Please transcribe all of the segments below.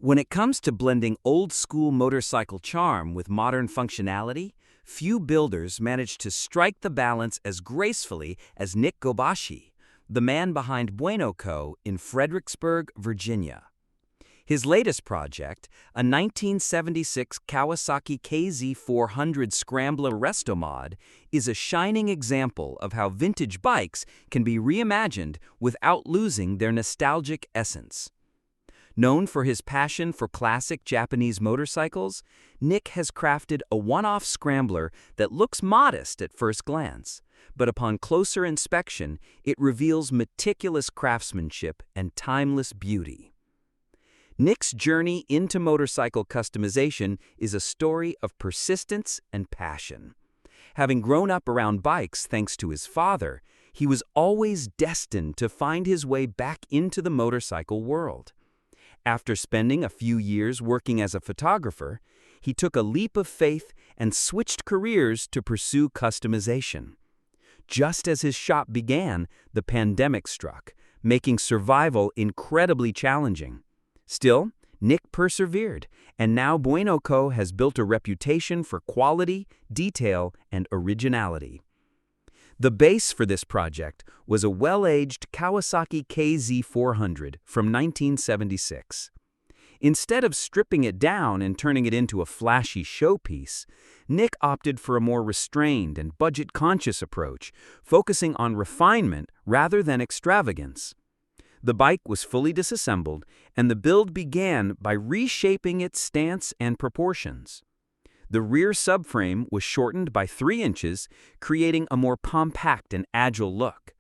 When it comes to blending old-school motorcycle charm with modern functionality, few builders manage to strike the balance as gracefully as Nick Ghobashi, the man behind Bueno Co in Fredericksburg, Virginia. His latest project, a 1976 Kawasaki KZ400 Scrambler Restomod, is a shining example of how vintage bikes can be reimagined without losing their nostalgic essence. Known for his passion for classic Japanese motorcycles, Nick has crafted a one-off scrambler that looks modest at first glance, but upon closer inspection, it reveals meticulous craftsmanship and timeless beauty. Nick's journey into motorcycle customization is a story of persistence and passion. Having grown up around bikes thanks to his father, he was always destined to find his way back into the motorcycle world. After spending a few years working as a photographer, he took a leap of faith and switched careers to pursue customization. Just as his shop began, the pandemic struck, making survival incredibly challenging. Still, Nick persevered, and now Bueno Co has built a reputation for quality, detail, and originality. The base for this project was a well-aged Kawasaki KZ400 from 1976. Instead of stripping it down and turning it into a flashy showpiece, Nick opted for a more restrained and budget-conscious approach, focusing on refinement rather than extravagance. The bike was fully disassembled, and the build began by reshaping its stance and proportions. The rear subframe was shortened by 3 inches, creating a more compact and agile look.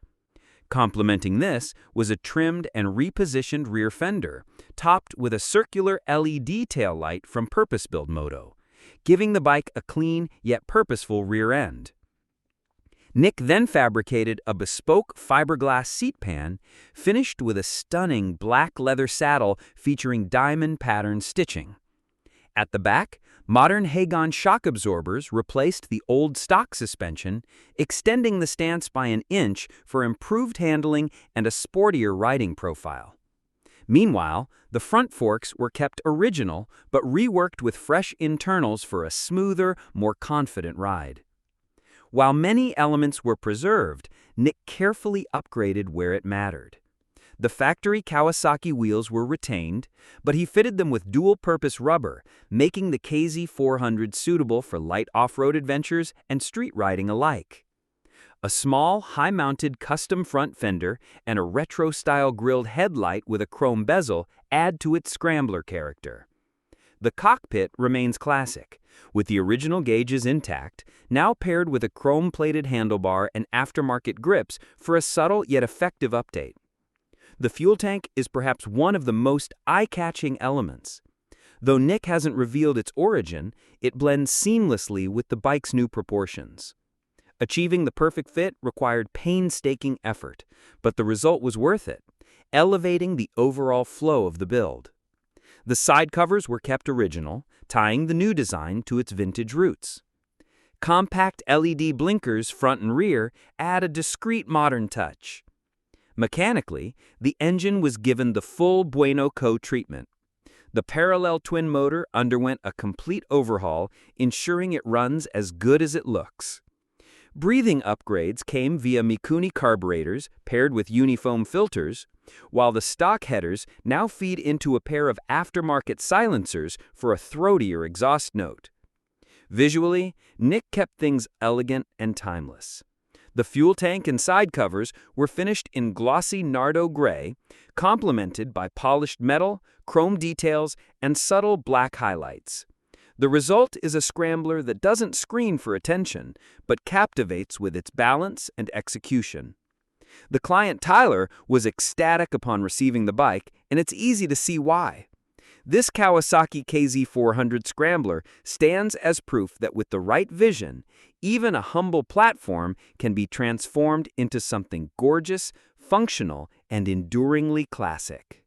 Complementing this was a trimmed and repositioned rear fender, topped with a circular LED taillight from Purpose-Built Moto, giving the bike a clean yet purposeful rear end. Nick then fabricated a bespoke fiberglass seat pan, finished with a stunning black leather saddle featuring diamond pattern stitching. At the back, modern Hagon shock absorbers replaced the old stock suspension, extending the stance by an inch for improved handling and a sportier riding profile. Meanwhile, the front forks were kept original but reworked with fresh internals for a smoother, more confident ride. While many elements were preserved, Nick carefully upgraded where it mattered. The factory Kawasaki wheels were retained, but he fitted them with dual-purpose rubber, making the KZ400 suitable for light off-road adventures and street riding alike. A small, high-mounted custom front fender and a retro-style grilled headlight with a chrome bezel add to its scrambler character. The cockpit remains classic, with the original gauges intact, now paired with a chrome-plated handlebar and aftermarket grips for a subtle yet effective update. The fuel tank is perhaps one of the most eye-catching elements. Though Nick hasn't revealed its origin, it blends seamlessly with the bike's new proportions. Achieving the perfect fit required painstaking effort, but the result was worth it, elevating the overall flow of the build. The side covers were kept original, tying the new design to its vintage roots. Compact LED blinkers front and rear add a discreet modern touch. Mechanically, the engine was given the full Bueno Co treatment. The parallel twin motor underwent a complete overhaul, ensuring it runs as good as it looks. Breathing upgrades came via Mikuni carburetors paired with unifoam filters, while the stock headers now feed into a pair of aftermarket silencers for a throatier exhaust note. Visually, Nick kept things elegant and timeless. The fuel tank and side covers were finished in glossy Nardo gray, complemented by polished metal, chrome details, and subtle black highlights. The result is a scrambler that doesn't scream for attention, but captivates with its balance and execution. The client Tyler was ecstatic upon receiving the bike, and it's easy to see why. This Kawasaki KZ400 Scrambler stands as proof that with the right vision, even a humble platform can be transformed into something gorgeous, functional, and enduringly classic.